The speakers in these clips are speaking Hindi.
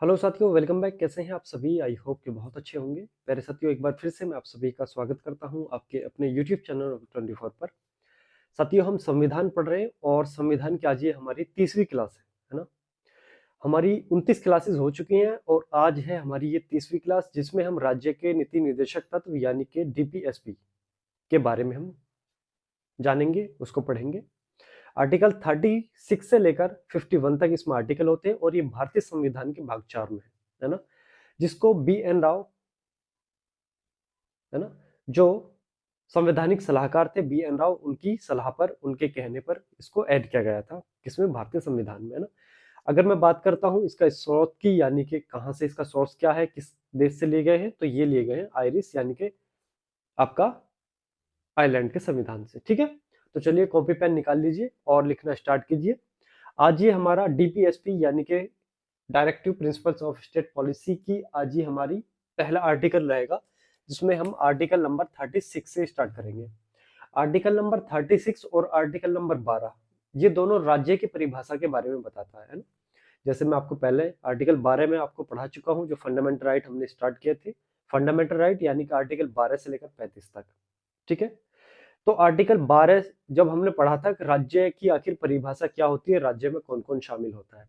हेलो साथियों, वेलकम बैक। कैसे हैं आप सभी? आई होप कि बहुत अच्छे होंगे। प्यारे साथियों, एक बार फिर से मैं आप सभी का स्वागत करता हूं आपके अपने यूट्यूब चैनल 24 पर। साथियों, हम संविधान पढ़ रहे हैं और संविधान की आज ये हमारी तीसरी क्लास है ना। हमारी 29 क्लासेस हो चुकी हैं और आज है हमारी ये तीसरी क्लास, जिसमें हम राज्य के नीति निर्देशक तत्व यानी कि डीपीएसपी के बारे में हम जानेंगे, उसको पढ़ेंगे। आर्टिकल 36 से लेकर 51 तक इसमें आर्टिकल होते हैं और ये भारतीय संविधान के भाग 4 में है ना, जिसको बी एन राव है ना, जो संवैधानिक सलाहकार थे बी एन राव, उनकी सलाह पर, उनके कहने पर इसको ऐड किया गया था किसमें, भारतीय संविधान में, है ना। अगर मैं बात करता हूं इसका स्रोत की, यानी कि कहां से इसका सोर्स क्या है, किस देश से लिए गए हैं, तो ये लिए गए हैं आयरिश यानी कि आपका आयरलैंड के संविधान से। ठीक है, तो चलिए कॉपी पेन निकाल लीजिए और लिखना स्टार्ट कीजिए। आज ये हमारा डीपीएसपी यानी कि directive principles of state policy की आज ये हमारी पहला आर्टिकल रहेगा, जिसमें हम आर्टिकल नंबर 36 से स्टार्ट करेंगे। आर्टिकल नंबर 36 और आर्टिकल नंबर 12 ये दोनों राज्य की परिभाषा के बारे में बताता है ना। जैसे मैं आपको पहले आर्टिकल 12 में आपको पढ़ा चुका हूं, जो फंडामेंटल राइट हमने स्टार्ट किए थे। फंडामेंटल राइट यानी कि आर्टिकल 12 से लेकर 35 तक। ठीक है, तो आर्टिकल 12 जब हमने पढ़ा था कि राज्य की आखिर परिभाषा क्या होती है, राज्य में कौन कौन शामिल होता है।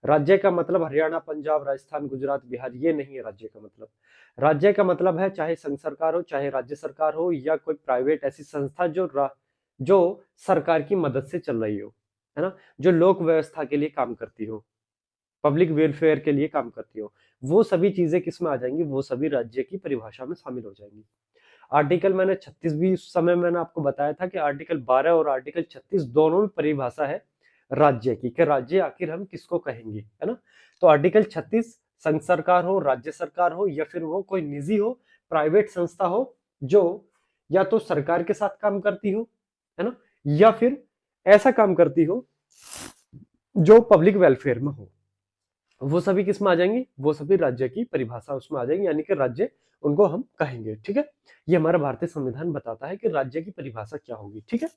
राज्य का मतलब हरियाणा, पंजाब, राजस्थान, गुजरात, बिहार, ये नहीं है राज्य का मतलब। राज्य का मतलब है चाहे संघ सरकार हो, चाहे राज्य सरकार हो, या कोई प्राइवेट ऐसी संस्था जो सरकार की मदद से चल रही हो, है ना, जो लोक व्यवस्था के लिए काम करती हो, पब्लिक वेलफेयर के लिए काम करती हो, वो सभी चीजें किस में आ जाएंगी, वो सभी राज्य की परिभाषा में शामिल हो जाएंगी। आर्टिकल मैंने 36 भी उस समय मैंने आपको बताया था कि आर्टिकल 12 और आर्टिकल 36 दोनों में परिभाषा है राज्य की, कि राज्य आखिर हम किसको कहेंगे, है ना। तो आर्टिकल 36 संघ सरकार हो, राज्य सरकार हो, या फिर वो कोई निजी हो, प्राइवेट संस्था हो, जो या तो सरकार के साथ काम करती हो, है ना, या फिर ऐसा काम करती हो जो पब्लिक वेलफेयर में हो, वो सभी किस में आ जाएंगी, वो सभी राज्य की परिभाषा उसमें आ जाएंगी, यानी कि राज्य उनको हम कहेंगे। ठीक है, ये हमारा भारतीय संविधान बताता है कि राज्य की परिभाषा क्या होगी। ठीक है,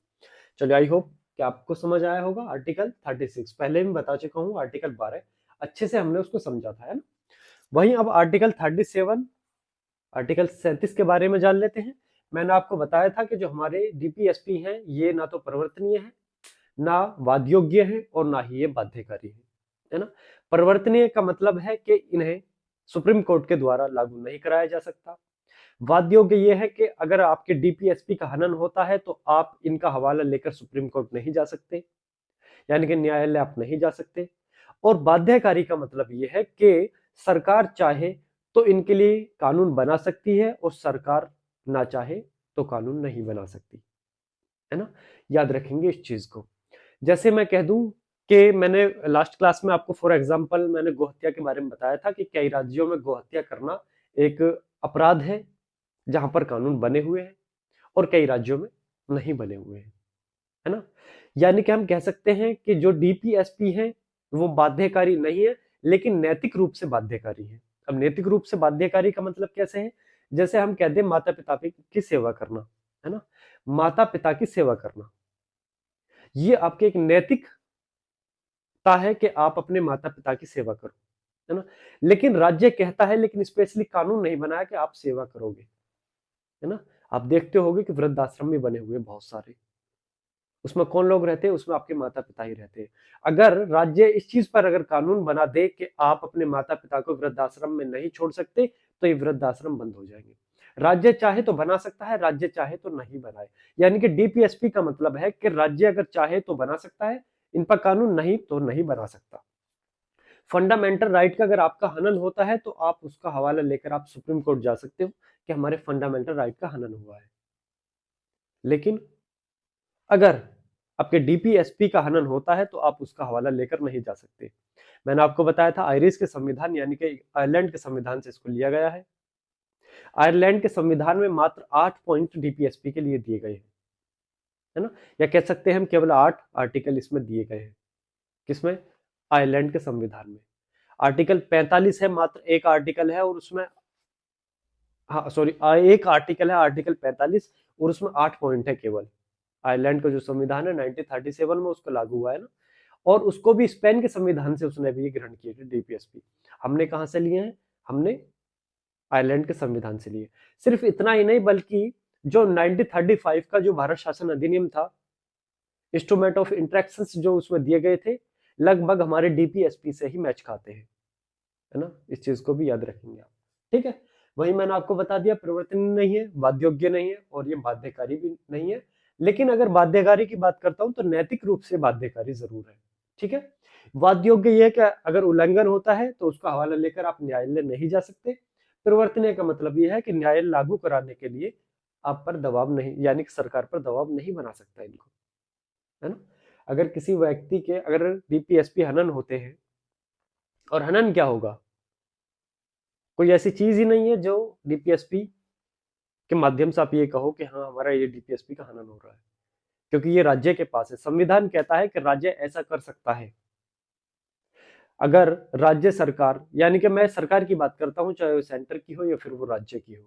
चलिए, आई होप कि आपको समझ आया होगा। आर्टिकल 36 पहले मैं बता चुका हूं, आर्टिकल 12 अच्छे से हमने उसको समझा था, है ना। वहीं अब आर्टिकल 37, आर्टिकल 37 के बारे में जान लेते हैं। मैंने आपको बताया था कि जो हमारे डीपीएसपी हैं, ये ना तो परिवर्तनीय है, ना वाद योग्य है, और ना ही ये बाध्यकारी है ना। परिवर्तनीय का मतलब है कि इन्हें सुप्रीम कोर्ट के द्वारा लागू नहीं कराया जा सकता। वाद योग्य ये है कि अगर आपके डीपीएसपी का हनन होता है तो आप इनका हवाला लेकर सुप्रीम कोर्ट नहीं जा सकते, यानी कि न्यायालय आप नहीं जा सकते। और बाध्यकारी का मतलब ये है कि सरकार चाहे तो इनके लिए कानून बना सकती है और सरकार ना चाहे तो कानून नहीं बना सकती, है ना। याद रखेंगे इस चीज को। जैसे मैं कह दूं कि मैंने लास्ट क्लास में आपको फॉर एग्जांपल मैंने गोहत्या के बारे में बताया था कि कई राज्यों में गोहत्या करना एक अपराध है, जहां पर कानून बने हुए हैं, और कई राज्यों में नहीं बने हुए हैं, है ना। यानी कि हम कह सकते हैं कि जो डीपीएसपी है वो बाध्यकारी नहीं है, लेकिन नैतिक रूप से बाध्यकारी है। अब नैतिक रूप से बाध्यकारी का मतलब कैसे है? जैसे हम कहते हैं माता पिता की सेवा करना, है ना, माता पिता की सेवा करना, ये आपके एक नैतिकता है कि आप अपने माता पिता की सेवा करो, है ना। लेकिन राज्य कहता है, लेकिन स्पेशली कानून नहीं बनाया कि आप सेवा करोगे, है ना। आप देखते होगे कि वृद्धाश्रम भी बने हुए बहुत सारे, उसमें कौन लोग रहते हैं? उसमें आपके माता पिता ही रहते हैं। अगर राज्य इस चीज पर अगर कानून बना दे कि आप अपने माता पिता को वृद्धाश्रम में नहीं छोड़ सकते, तो ये वृद्धाश्रम बंद हो जाएंगे। राज्य चाहे तो बना सकता है, राज्य चाहे तो नहीं बनाए। यानी कि डीपीएसपी का मतलब है कि राज्य अगर चाहे तो बना सकता है इन पर कानून, नहीं तो नहीं बना सकता। फंडामेंटल राइट का अगर आपका हनन होता है तो आप उसका हवाला लेकर आप सुप्रीम कोर्ट जा सकते हो कि हमारे फंडामेंटल राइट का हनन हुआ है। लेकिन अगर आपके डीपीएसपी का हनन होता है तो आप उसका हवाला लेकर नहीं जा सकते। मैंने आपको बताया था आयरिश के संविधान यानी कि आयरलैंड के संविधान से इसको लिया गया है। आयरलैंड के संविधान में मात्र 8 पॉइंट डीपीएसपी के लिए दिए गए हैं, है ना, या कह सकते हैं हम केवल 8 आर्टिकल इसमें दिए गए हैं। किसमें? आयरलैंड के संविधान में। आर्टिकल 45 है, मात्र एक आर्टिकल है, और उसमें, हाँ सॉरी, एक आर्टिकल है आर्टिकल 45, और उसमें 8 पॉइंट है केवल। आयरलैंड का जो संविधान है 1937 में उसको लागू हुआ है ना। और उसको भी स्पेन के संविधान से उसने भी ग्रहण किए थे डीपीएसपी। हमने कहां से लिए हैं? हमने आयरलैंड के संविधान से लिए। सिर्फ इतना ही नहीं बल्कि जो 1935 का जो भारत शासन अधिनियम था, इंस्ट्रूमेंट ऑफ इंटरेक्शंस जो उसमें दिए गए थे, लगभग हमारे डीपीएसपी से ही मैच खाते हैं, है ना। इस चीज को भी याद रखेंगे आप, ठीक है। वही मैंने आपको बता दिया, परिवर्तनीय नहीं है, बाध्ययोग्य नहीं है और ये बाध्यकारी भी नहीं है। लेकिन अगर बाध्यकारी की बात करता हूं तो नैतिक रूप से बाध्यकारी जरूर है, ठीक है। बाध्ययोग्य यह है कि अगर उल्लंघन होता है तो उसका हवाला लेकर आप न्यायालय नहीं जा सकते। परिवर्तनीय का मतलब यह है कि न्याय लागू कराने के लिए आप पर दबाव नहीं, यानी कि सरकार पर दबाव नहीं बना सकता इनको, है ना। अगर किसी व्यक्ति के अगर डीपीएसपी हनन होते हैं, और हनन क्या होगा? कोई ऐसी चीज ही नहीं है जो डीपीएसपी के माध्यम से आप ये कहो कि हाँ हमारा ये डीपीएसपी का हनन हो रहा है, क्योंकि ये राज्य के पास है। संविधान कहता है कि राज्य ऐसा कर सकता है। अगर राज्य सरकार, यानी कि मैं सरकार की बात करता हूं, चाहे वो सेंटर की हो या फिर वो राज्य की हो,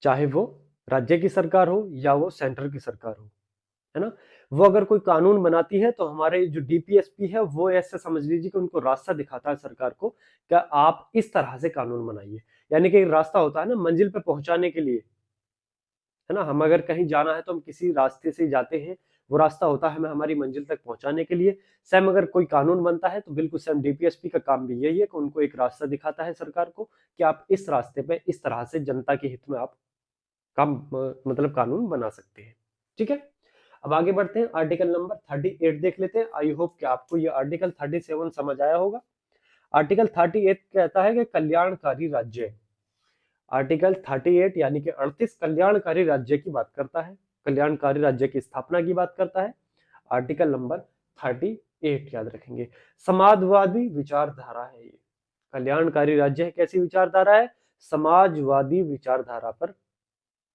चाहे वो राज्य की सरकार हो या वो सेंटर की सरकार हो, है ना, वो अगर कोई कानून बनाती है तो हमारे जो डीपीएसपी है वो ऐसे समझ लीजिए कि उनको रास्ता दिखाता है सरकार को, कि आप इस तरह से कानून बनाइए। यानी कि रास्ता होता है ना मंजिल पे पहुंचाने के लिए, है ना। हम अगर कहीं जाना है तो हम किसी रास्ते से जाते हैं, वो रास्ता होता है हमें हमारी मंजिल तक पहुंचाने के लिए। सेम अगर कोई कानून बनता है तो बिल्कुल सेम डीपीएसपी का काम भी यही है कि उनको एक रास्ता दिखाता है सरकार को, कि आप इस रास्ते पे इस तरह से जनता के हित में आप काम मतलब कानून बना सकते हैं, ठीक है। अब आगे बढ़ते हैं, आर्टिकल नंबर 38 देख लेते हैं। आई होप कि आपको ये आर्टिकल 37 समझ आया होगा। आर्टिकल 38 कहता है कि कल्याणकारी राज्य। आर्टिकल 38 यानी कि 38 कल्याणकारी राज्य की बात करता है, कल्याणकारी राज्य की स्थापना की बात करता है। आर्टिकल नंबर 38 याद रखेंगे। समाजवादी विचारधारा है ये, कल्याणकारी राज्य है, कैसी विचारधारा है? समाजवादी विचारधारा पर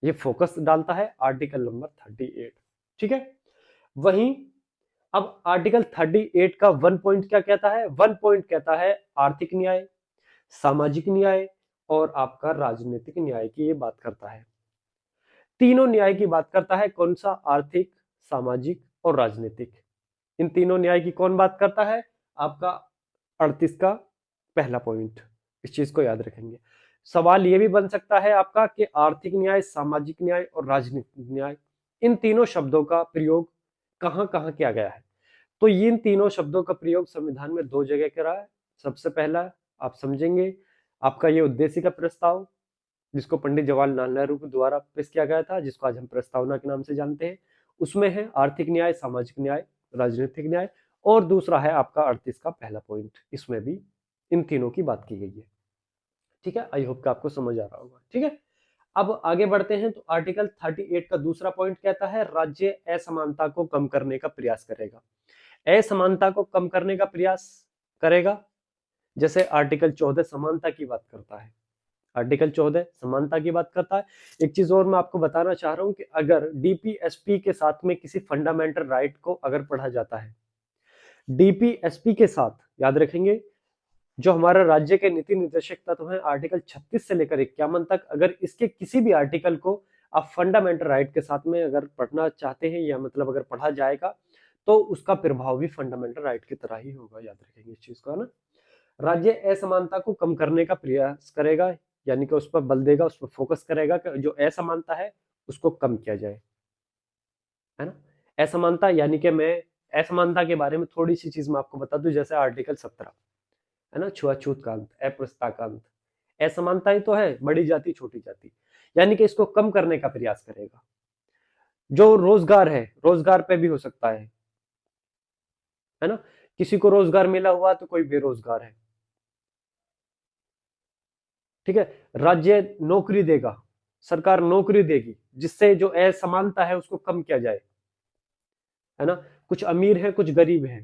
ये फोकस डालता है, आर्टिकल नंबर 38, ठीक है। वहीं अब आर्टिकल 38 का 1 पॉइंट क्या कहता है? 1 पॉइंट कहता है आर्थिक न्याय, सामाजिक न्याय और आपका राजनीतिक न्याय की ये बात करता है। तीनों न्याय की बात करता है। कौन सा? आर्थिक, सामाजिक और राजनीतिक। इन तीनों न्याय की कौन बात करता है? आपका 38 का पहला पॉइंट। इस चीज को याद रखेंगे। सवाल ये भी बन सकता है आपका कि आर्थिक न्याय, सामाजिक न्याय और राजनीतिक न्याय, इन तीनों शब्दों का प्रयोग कहां कहां किया गया है? तो इन तीनों शब्दों का प्रयोग संविधान में 2 जगह करा है। सबसे पहला आप समझेंगे, आपका ये उद्देशिका प्रस्ताव, जिसको पंडित जवाहरलाल नेहरू के द्वारा पेश किया गया था, जिसको आज हम प्रस्तावना के नाम से जानते हैं। उसमें है आर्थिक न्याय, सामाजिक न्याय, राजनीतिक न्याय। और दूसरा है आपका 38 का पहला पॉइंट, इसमें भी इन तीनों की बात की गई है, ठीक है। आई होप कि आपको समझ आ रहा होगा, ठीक है। अब आगे बढ़ते हैं तो आर्टिकल 38 का दूसरा पॉइंट कहता है राज्य असमानता को कम करने का प्रयास करेगा। असमानता को कम करने का प्रयास करेगा। जैसे आर्टिकल 14 समानता की बात करता है, आर्टिकल 14 समानता की बात करता है। एक चीज और मैं आपको बताना चाह रहा हूं कि अगर डीपीएसपी के साथ में किसी फंडामेंटल राइट को अगर पढ़ा जाता है, डीपीएसपी के साथ, याद रखेंगे, जो हमारा राज्य के नीति निर्देशक तत्व है आर्टिकल 36 से लेकर 51 तक, अगर इसके किसी भी आर्टिकल को आप फंडामेंटल राइट के साथ में अगर पढ़ना चाहते हैं, या मतलब अगर पढ़ा जाएगा तो उसका प्रभाव भी फंडामेंटल राइट की तरह ही होगा, याद रखेंगे इस चीज को, है ना। राज्य असमानता को कम करने का प्रयास करेगा, यानी कि उस पर बल देगा, उस पर फोकस करेगा कि जो असमानता है उसको कम किया जाए, है ना। असमानता यानी कि मैं असमानता के बारे में थोड़ी सी चीज मैं आपको बता दूं। जैसे आर्टिकल 17, है ना, छुआछूत का अंत, अस्पृश्यता का अंत। असमानता ही तो है, बड़ी जाति छोटी जाति, यानी कि इसको कम करने का प्रयास करेगा। जो रोजगार है, रोजगार पे भी हो सकता है ना, किसी को रोजगार मिला हुआ तो कोई बेरोजगार है, ठीक है। राज्य नौकरी देगा, सरकार नौकरी देगी, जिससे जो असमानता है उसको कम किया जाए, है ना। कुछ अमीर है, कुछ गरीब है,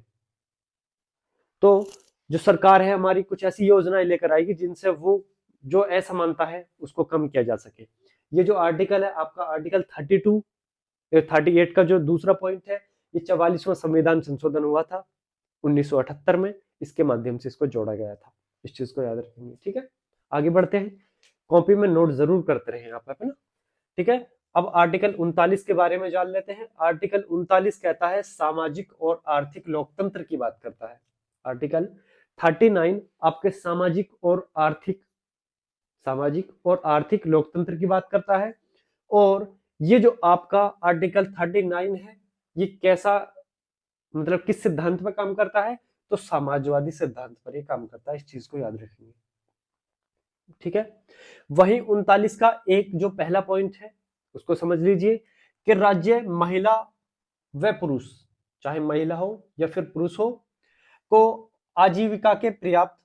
तो जो सरकार है हमारी कुछ ऐसी योजनाएं लेकर आएगी जिनसे वो जो असमानता है उसको कम किया जा सके। ये जो आर्टिकल है आपका आर्टिकल 38 का जो दूसरा पॉइंट है, ये 44वां संविधान संशोधन हुआ था 1978 में, इसके माध्यम से इसको जोड़ा गया था। इस चीज को याद रखेंगे, ठीक है। आगे बढ़ते हैं, कॉपी में नोट जरूर करते रहे आप, है ना, ठीक है। अब आर्टिकल 39 के बारे में जान लेते हैं। आर्टिकल 39 कहता है सामाजिक और आर्थिक लोकतंत्र की बात करता है। आर्टिकल 39 आपके सामाजिक और आर्थिक लोकतंत्र की बात करता है। और ये जो आपका आर्टिकल 39 है, ये कैसा, मतलब किस सिद्धांत पर काम करता है, तो समाजवादी सिद्धांत पर ये काम करता है। इस चीज को याद रखेंगे, ठीक है। वही 39 का एक जो पहला पॉइंट है उसको समझ लीजिए कि राज्य महिला व पुरुष, चाहे महिला हो या फिर पुरुष हो, को आजीविका के पर्याप्त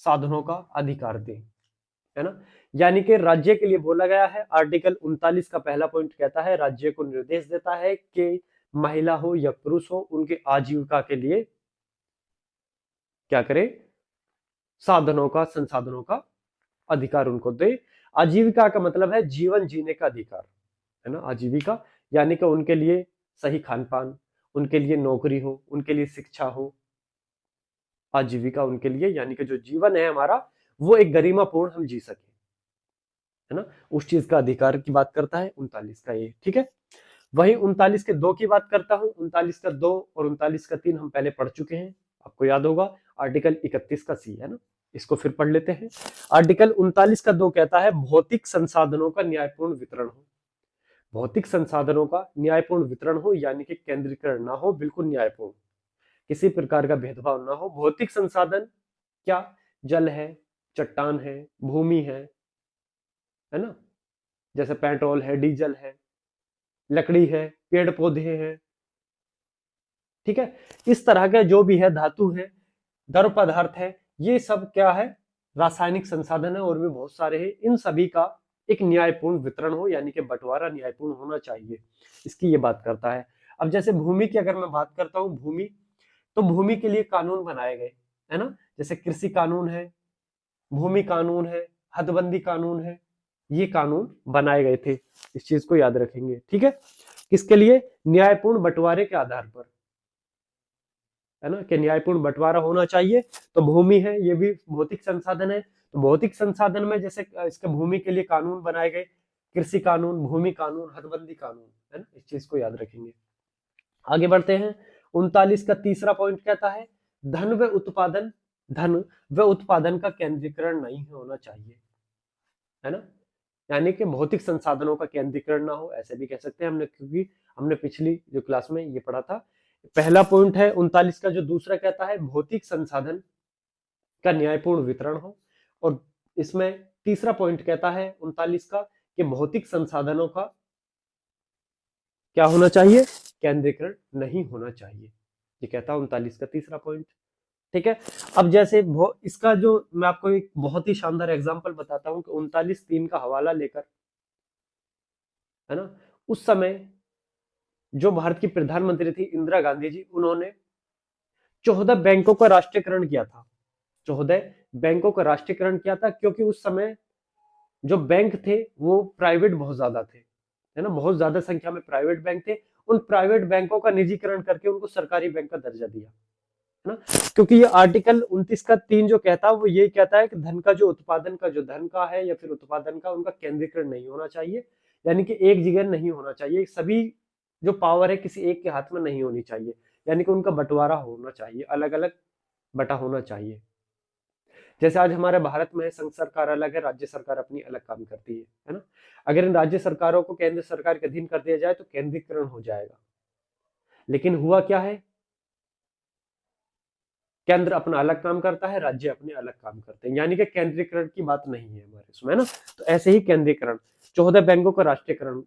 साधनों का अधिकार दे, है ना। यानी कि राज्य के लिए बोला गया है। आर्टिकल 39 का पहला पॉइंट कहता है राज्य को निर्देश देता है कि महिला हो या पुरुष हो, उनके आजीविका के लिए क्या करे, संसाधनों का अधिकार उनको दे। आजीविका का मतलब है जीवन जीने का अधिकार, है ना। आजीविका यानी कि उनके लिए सही खान पान, उनके लिए नौकरी हो, उनके लिए शिक्षा हो। आजीविका उनके लिए यानी कि जो जीवन है हमारा वो एक गरिमापूर्ण हम जी सके, है ना, उस चीज का अधिकार की बात करता है 39 का ये, ठीक है। वही 39 के 2 की बात करता हूं। 39 का 2 और 39 का 3 हम पहले पढ़ चुके हैं, आपको याद होगा। आर्टिकल 31 का सी, है ना, इसको फिर पढ़ लेते हैं। आर्टिकल 39 का 2 कहता है भौतिक संसाधनों का न्यायपूर्ण वितरण हो। भौतिक संसाधनों का न्यायपूर्ण वितरण हो यानी कि केंद्रीकरण ना हो, बिल्कुल न्यायपूर्ण, किसी प्रकार का भेदभाव ना हो। भौतिक संसाधन क्या, जल है, चट्टान है, भूमि है ना, जैसे पेट्रोल है, डीजल है, लकड़ी है, पेड़ पौधे हैं, ठीक है। इस तरह के जो भी है, धातु है, द्रव पदार्थ है, ये सब क्या है, रासायनिक संसाधन है, और भी बहुत सारे हैं। इन सभी का एक न्यायपूर्ण वितरण हो यानी कि बंटवारा न्यायपूर्ण होना चाहिए, इसकी ये बात करता है। अब जैसे भूमि की अगर मैं बात करता हूँ, भूमि, तो भूमि के लिए कानून बनाए गए, है ना, जैसे कृषि कानून है, भूमि कानून है, हदबंदी कानून है, ये कानून बनाए गए थे। इस चीज को याद रखेंगे, ठीक है। किसके लिए, न्यायपूर्ण बंटवारे के आधार पर, है ना, कि न्यायपूर्ण बंटवारा होना चाहिए। तो भूमि है, ये भी भौतिक संसाधन है। तो भौतिक संसाधन में जैसे इसके भूमि के लिए कानून बनाए गए, कृषि कानून, भूमि कानून, हदबंदी कानून, है ना, इस चीज को याद रखेंगे। आगे बढ़ते हैं। 39 का तीसरा पॉइंट कहता है धन व उत्पादन का केंद्रीकरण नहीं होना चाहिए, है ना। यानी कि भौतिक संसाधनों का केंद्रीकरण ना हो, ऐसे भी कह सकते हैं हमने, क्योंकि हमने पिछली जो क्लास में ये पढ़ा था। पहला पॉइंट है 39 का। जो दूसरा कहता है भौतिक संसाधन का न्यायपूर्ण वितरण हो, और इसमें तीसरा पॉइंट कहता है 39 का कि भौतिक संसाधनों का क्या होना चाहिए, केंद्रीकरण नहीं होना चाहिए। ये कहता है 39 का तीसरा पॉइंट, ठीक है। अब जैसे इसका जो मैं आपको एक बहुत ही शानदार एग्जांपल बताता हूं कि 39(3) का हवाला लेकर, है ना, उस समय जो भारत की प्रधानमंत्री थी इंदिरा गांधी जी, उन्होंने 14 बैंकों का राष्ट्रीयकरण किया था। 14 बैंकों का राष्ट्रीयकरण किया था क्योंकि उस समय जो बैंक थे वो प्राइवेट बहुत ज्यादा थे, है ना, बहुत ज्यादा संख्या में प्राइवेट बैंक थे। उन प्राइवेट बैंकों का निजीकरण करके उनको सरकारी बैंक का दर्जा दिया, है ना। क्योंकि ये आर्टिकल 29 का 3 जो कहता है वो यही कहता है कि धन का जो उत्पादन का जो धन का है या फिर उत्पादन का, उनका केंद्रीकरण नहीं होना चाहिए, यानी कि एक जगह नहीं होना चाहिए। सभी जो पावर है किसी एक के हाथ में नहीं होनी चाहिए, यानी कि उनका बंटवारा होना चाहिए, अलग अलग बटा होना चाहिए। जैसे आज हमारे भारत में संघ सरकार अलग है, राज्य सरकार अपनी अलग काम करती है ना। अगर इन राज्य सरकारों को केंद्र सरकार के अधीन कर दिया जाए तो केंद्रीकरण हो जाएगा। लेकिन हुआ क्या है, केंद्र अपना अलग काम करता है, राज्य अपने अलग काम करते हैं, यानी कि केंद्रीकरण की बात नहीं है हमारे इसमें, है ना। तो ऐसे ही केंद्रीकरण, 14 बैंकों का राष्ट्रीयकरण,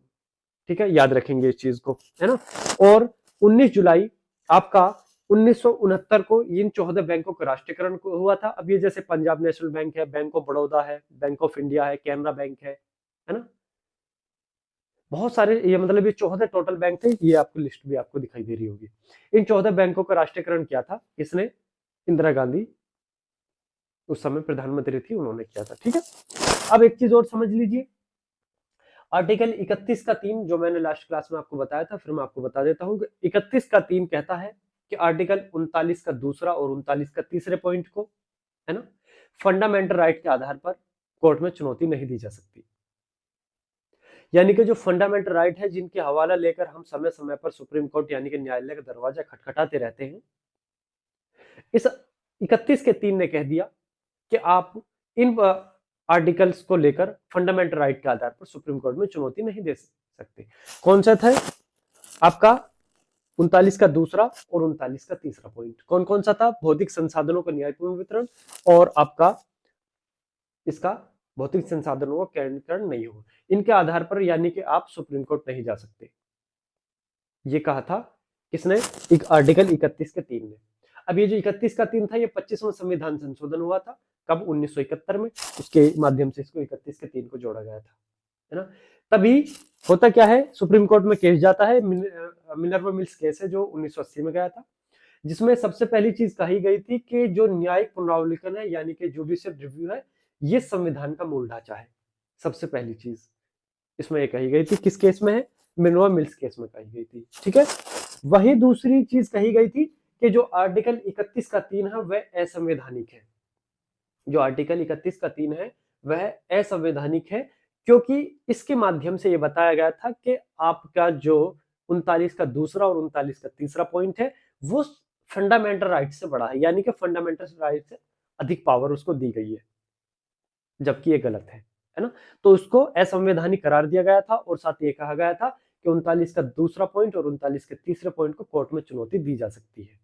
ठीक है, याद रखेंगे इस चीज को, है ना। और 19 जुलाई आपका 1969 को इन 14 बैंकों का राष्ट्रीयकरण हुआ था। अब ये जैसे पंजाब नेशनल बैंक है, बैंक ऑफ बड़ौदा है, बैंक ऑफ इंडिया है, कैनरा बैंक है ना, बहुत सारे, ये मतलब ये 14 टोटल बैंक थे। ये आपको लिस्ट भी आपको दिखाई दे रही होगी। इन 14 बैंकों का राष्ट्रीयकरण किया था किसने, इंदिरा गांधी, उस समय प्रधानमंत्री थी, उन्होंने किया था, ठीक है। अब एक चीज और समझ लीजिए, आर्टिकल 31 का 3 जो मैंने लास्ट क्लास में आपको बताया था, फिर मैं आपको बता देता हूं कि 31 का 3 कहता है कि आर्टिकल 39 का दूसरा और 39 का तीसरे पॉइंट को, है ना, फंडामेंटल राइट के आधार पर कोर्ट में चुनौती नहीं दी जा सकती। यानी कि जो फंडामेंटल राइट है जिनके हवाला लेकर हम समय समय पर सुप्रीम कोर्ट यानी कि न्यायालय का दरवाजा खटखटाते रहते हैं, इस 31 के 3 ने कह दिया कि आप इन आर्टिकल्स को लेकर फंडामेंटल राइट के आधार पर सुप्रीम कोर्ट में चुनौती नहीं दे सकते। कौन सा था आपका 39 का दूसरा और 39 का तीसरा पॉइंट? कौन कौन सा था? भौतिक संसाधनों का न्यायपूर्ण वितरण और आपका इसका भौतिक संसाधनों का केंद्रीकरण नहीं हो, इनके आधार पर यानी कि आप सुप्रीम कोर्ट नहीं जा सकते। ये कहा था किसने? एक आर्टिकल 31 के 3 ने। अब ये जो 31 का 3 था ये 25वां संविधान संशोधन हुआ था कब? 1971 में। उसके माध्यम से इसको 31 के 3 को जोड़ा गया था, है ना। तभी होता क्या है, सुप्रीम कोर्ट में केस जाता है, मिनर्वा मिल्स केस है जो 1980 में गया था, जिसमें सबसे पहली चीज कही गई थी कि जो न्यायिक पुनरावलोकन है यानी कि जुडिशियल रिव्यू है, ये संविधान का मूल ढांचा है। सबसे पहली चीज इसमें ये कही गई थी। किस केस में है? मिनर्वा मिल्स केस में कही गई थी, ठीक है। वही दूसरी चीज कही गई थी कि जो आर्टिकल 31 का 3 है वह असंवैधानिक है। जो आर्टिकल 31 का 3 है वह असंवैधानिक है, क्योंकि इसके माध्यम से यह बताया गया था कि आपका जो 39 का दूसरा और 39 का तीसरा पॉइंट है वो फंडामेंटल राइट से बड़ा है, यानी कि फंडामेंटल राइट से अधिक पावर उसको दी गई है, जबकि ये गलत है ना। तो उसको असंवैधानिक करार दिया गया था और साथ ये कहा गया था कि 39 का दूसरा पॉइंट और 39 के तीसरे पॉइंट को कोर्ट में चुनौती दी जा सकती है,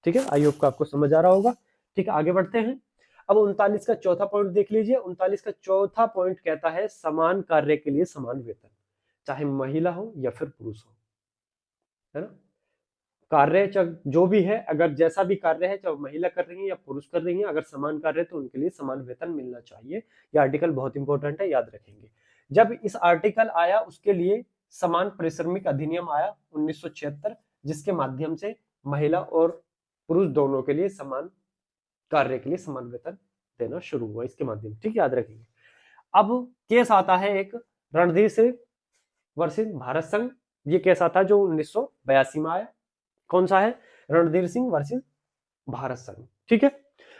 ठीक है। आई होप को आपको समझ आ रहा होगा, ठीक है। आगे बढ़ते हैं। अब 39 का चौथा पॉइंट देख लीजिए। 39 का चौथा पॉइंट कहता है समान कार्य के लिए समान वेतन, चाहे महिला हो या फिर पुरुष हो, है ना। कार्य जो भी है, अगर जैसा भी कार्य है, चाहे महिला कर रही है या पुरुष कर रही है, अगर समान कार्य है तो उनके लिए समान वेतन मिलना चाहिए। ये आर्टिकल बहुत इंपॉर्टेंट है, याद रखेंगे। जब इस आर्टिकल आया उसके लिए समान पारिश्रमिक अधिनियम आया 1976, जिसके माध्यम से महिला और पुरुष दोनों के लिए समान कार्य के लिए समान वेतन देना शुरू हुआ इसके माध्यम, ठीक, याद रखेंगे। अब केस आता है एक रणधीर सिंह वर्सेस भारत संघ। ये केस आता है जो 1982 में आया। कौन सा है? रणधीर सिंह वर्सेस भारत संघ, ठीक है।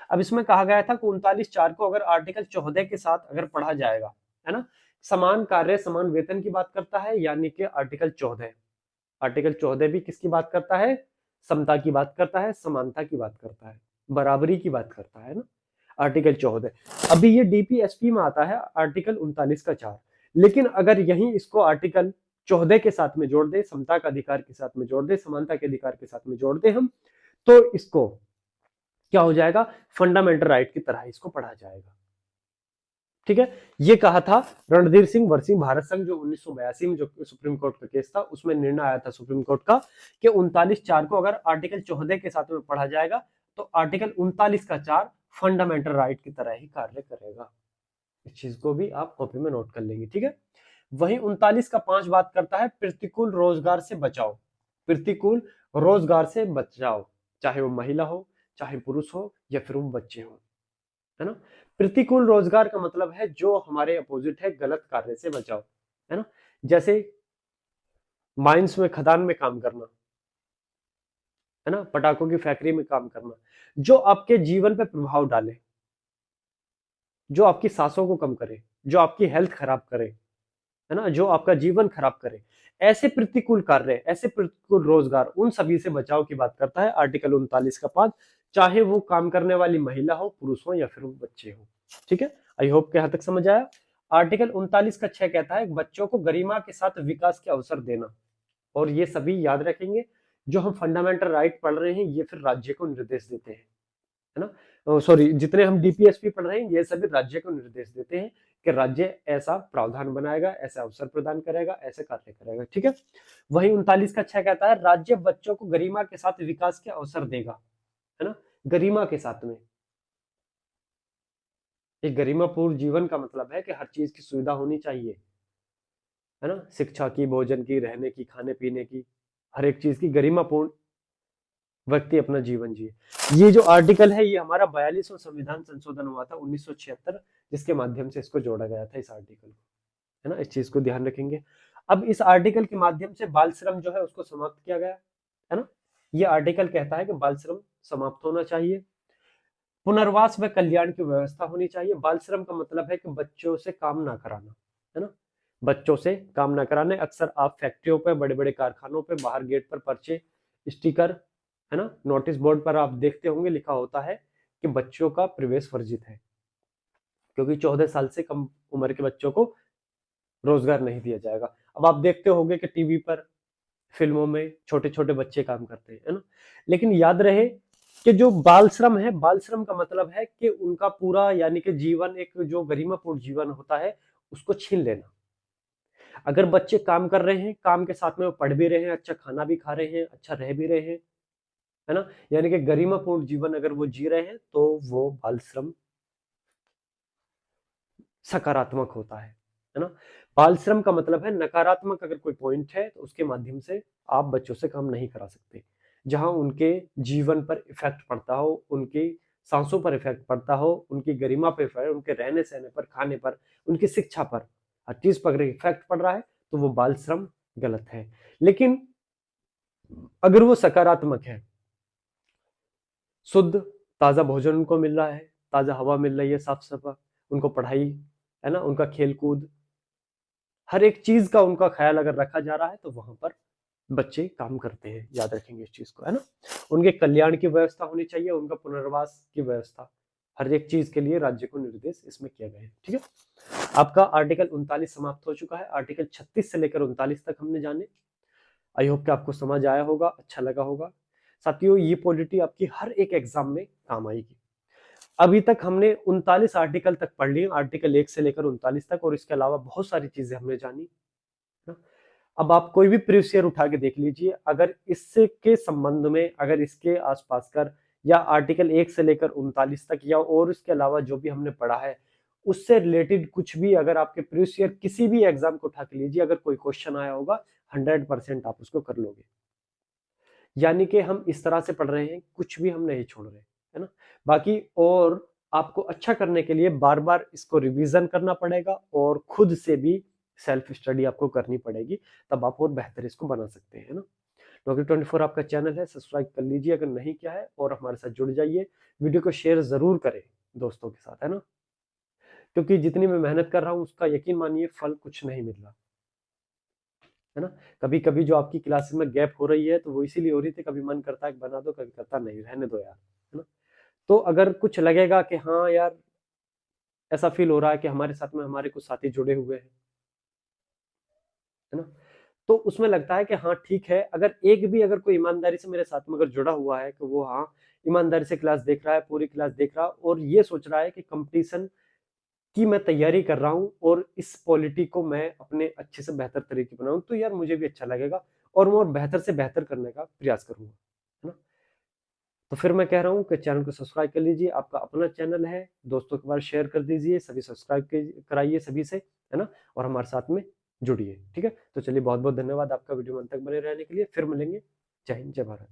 अब इसमें कहा गया था कि 39(4) को अगर आर्टिकल 14 के साथ अगर पढ़ा जाएगा, है ना, समान कार्य समान वेतन की बात करता है, यानी कि आर्टिकल 14 भी किसकी बात करता है? समता की बात करता है, समानता की बात करता है, बराबरी की बात करता है ना, आर्टिकल 14। अभी ये डीपीएसपी में आता है आर्टिकल 39 का 4। लेकिन अगर यही इसको आर्टिकल 14 के साथ में जोड़ दे, समता का अधिकार के साथ में जोड़ दे, समानता के अधिकार के साथ में जोड़ दे हम, तो इसको क्या हो जाएगा? फंडामेंटल राइट की तरह इसको पढ़ा जाएगा, ठीक है। ये कहा था रणधीर सिंह वर्सेस भारत संघ, जो 1982 में जो सुप्रीम कोर्ट का केस था, उसमें निर्णय आया था सुप्रीम कोर्ट का कि 39(4) को अगर आर्टिकल 14 के साथ में पढ़ा जाएगा तो आर्टिकल 39 का 4 फंडामेंटल राइट की तरह ही कार्य करेगा। इस चीज को भी आप कॉपी में नोट कर लेंगे, ठीक है। वही 39 का 5 बात करता है प्रतिकूल रोजगार से बचाओ। प्रतिकूल रोजगार से बचाओ, चाहे वो महिला हो, चाहे पुरुष हो, या फिर वो बच्चे हो, है ना। प्रतिकूल रोजगार का मतलब है जो हमारे अपोजिट है, गलत कार्य से बचाओ, है ना। जैसे माइंस में, खदान में काम करना, है ना, पटाखों की फैक्ट्री में काम करना, जो आपके जीवन पे प्रभाव डाले, जो आपकी सांसों को कम करे, जो आपकी हेल्थ खराब करे, है ना, जो आपका जीवन खराब करे, ऐसे प्रतिकूल कार्य, ऐसे प्रतिकूल रोजगार, उन सभी से बचाव की बात करता है आर्टिकल 39 का 5, चाहे वो काम करने वाली महिला हो, पुरुष हो, या फिर वो बच्चे हो, ठीक है। आई होप के यहाँ तक समझ आया। आर्टिकल 39 का 6 कहता है बच्चों को गरिमा के साथ विकास के अवसर देना। और ये सभी याद रखेंगे, जो हम फंडामेंटल राइट पढ़ रहे हैं ये फिर राज्य को निर्देश देते हैं, है ना। सॉरी, जितने हम डीपीएसपी पढ़ रहे हैं ये सभी राज्य को निर्देश देते हैं कि राज्य ऐसा प्रावधान बनाएगा, ऐसा अवसर प्रदान करेगा, ऐसे कार्य करेगा, ठीक है। वही 39 का 6 कहता है राज्य बच्चों को गरिमा के साथ विकास के अवसर देगा, है ना, गरिमा के साथ में। एक गरिमापूर्ण जीवन का मतलब है कि हर चीज की सुविधा होनी चाहिए, है ना, शिक्षा की, भोजन की, रहने की, खाने पीने की, हर एक चीज की गरिमापूर्ण व्यक्ति अपना जीवन जिए। ये जो आर्टिकल है ये हमारा 42वां संविधान संशोधन हुआ था 1976, जिसके माध्यम से इसको जोड़ा गया था, इस आर्टिकल को, है ना। इस चीज को ध्यान रखेंगे। अब इस आर्टिकल के माध्यम से बाल श्रम जो है उसको समाप्त किया गया, है ना। ये आर्टिकल कहता है कि बाल श्रम समाप्त होना चाहिए। पुनर्वास व कल्याण की व्यवस्था होनी चाहिए। बाल श्रम का मतलब है कि बच्चों से काम ना कराना, है ना। बच्चों से काम ना कराने। अक्सर आप फैक्ट्रियों पे, बड़े बड़े कारखानों पे बाहर गेट पर पर्चे, स्टिकर, है ना, नोटिस बोर्ड पर आप देखते होंगे लिखा होता है कि बच्चों का प्रवेश वर्जित है, क्योंकि 14 साल से कम उम्र के बच्चों को रोजगार नहीं दिया जाएगा। अब आप देखते होंगे कि टीवी पर, फिल्मों में छोटे छोटे बच्चे काम करते हैं, है ना। लेकिन याद रहे कि जो बाल श्रम है, बाल श्रम का मतलब है कि उनका पूरा यानी कि जीवन, एक जो गरिमापूर्ण जीवन होता है, उसको छीन लेना। अगर बच्चे काम कर रहे हैं, काम के साथ में वो पढ़ भी रहे हैं, अच्छा खाना भी खा रहे हैं, अच्छा रह भी रहे हैं, है ना, यानी कि गरिमापूर्ण जीवन अगर वो जी रहे हैं, तो वो बाल श्रम सकारात्मक होता है ना। बाल श्रम का मतलब है नकारात्मक अगर कोई पॉइंट है तो उसके माध्यम से आप बच्चों से काम नहीं करा सकते। जहां उनके जीवन पर इफेक्ट पड़ता हो, उनकी सांसों पर इफेक्ट पड़ता हो, उनकी गरिमा पर इफेक्ट, उनके रहने सहने पर, खाने पर, उनकी शिक्षा पर, हर चीज पर अगर इफेक्ट पड़ रहा है तो वो बाल श्रम गलत है। लेकिन अगर वो सकारात्मक है, शुद्ध ताजा भोजन उनको मिल रहा है, ताजा हवा मिल रही है, साफ सफा, उनको पढ़ाई, है ना, उनका खेल कूद, हर एक चीज का उनका ख्याल अगर रखा जा रहा है, तो वहां पर बच्चे काम करते हैं। याद रखेंगे इस चीज को, है ना। उनके कल्याण की व्यवस्था होनी चाहिए, उनका पुनर्वास की व्यवस्था, हर एक चीज के लिए राज्य को निर्देश इसमें किया गया है। ठीक है, आपका आर्टिकल 39 समाप्त हो चुका है। आर्टिकल 36 से लेकर 39 तक हमने जाने। आई होप कि आपको समझ आया होगा, अच्छा लगा होगा। साथियों, ये पॉलिटी आपकी हर एक एग्जाम में काम आएगी। अभी तक हमने 39 आर्टिकल तक पढ़ लिए, आर्टिकल 1 से लेकर 39 तक, और इसके अलावा बहुत सारी चीजें हमने जानी। अब आप कोई भी प्रीवियस ईयर उठा के देख लीजिए, अगर इससे के संबंध में, अगर इसके आसपास कर, या आर्टिकल 1 से लेकर 39 तक, या और इसके अलावा जो भी हमने पढ़ा है उससे रिलेटेड कुछ भी अगर आपके प्रीवियस ईयर किसी भी एग्जाम को उठा के लीजिए, अगर कोई क्वेश्चन आया होगा, 100% आप उसको कर लोगे। यानी कि हम इस तरह से पढ़ रहे हैं, कुछ भी हम नहीं छोड़ रहे, है ना। बाकी और आपको अच्छा करने के लिए बार बार इसको रिवीजन करना पड़ेगा, और खुद से भी सेल्फ स्टडी आपको करनी पड़ेगी, तब आप और बेहतर इसको बना सकते हैं, ना। डॉक्टर 24 आपका चैनल है, सब्सक्राइब कर लीजिए अगर नहीं किया है, और हमारे साथ जुड़ जाइए। वीडियो को शेयर जरूर करें दोस्तों के साथ, है ना, क्योंकि जितनी मैं मेहनत कर रहा हूँ उसका यकीन मानिए फल कुछ नहीं मिल रहा, है ना। कभी कभी जो आपकी क्लासेस में गैप हो रही है, तो वो इसीलिए हो रही थी, कभी मन करता है बना दो, कभी करता नहीं, रहने दो यार, है ना। तो अगर कुछ लगेगा कि हाँ यार, ऐसा फील हो रहा है कि हमारे साथ में हमारे कुछ साथी जुड़े हुए हैं, है ना, तो उसमें लगता है कि हाँ ठीक है, अगर एक भी अगर कोई ईमानदारी से मेरे साथ में अगर जुड़ा हुआ है, कि वो हाँ ईमानदारी से क्लास देख रहा है, पूरी क्लास देख रहा है, और ये सोच रहा है कि कंपटीशन की मैं तैयारी कर रहा हूँ, और इस पॉलिटी को मैं अपने अच्छे से बेहतर तरीके बनाऊं, तो यार मुझे भी अच्छा लगेगा, और मैं और बेहतर से बेहतर करने का प्रयास करूंगा, है ना। तो फिर मैं कह रहा हूँ कि चैनल को सब्सक्राइब कर लीजिए, आपका अपना चैनल है, दोस्तों के पास शेयर कर दीजिए, सभी सब्सक्राइब कराइए सभी से, है ना, और हमारे साथ में जुड़िए। ठीक है, तो चलिए, बहुत बहुत धन्यवाद आपका वीडियो में अंत तक बने रहने के लिए। फिर मिलेंगे। जय हिंद, जय भारत।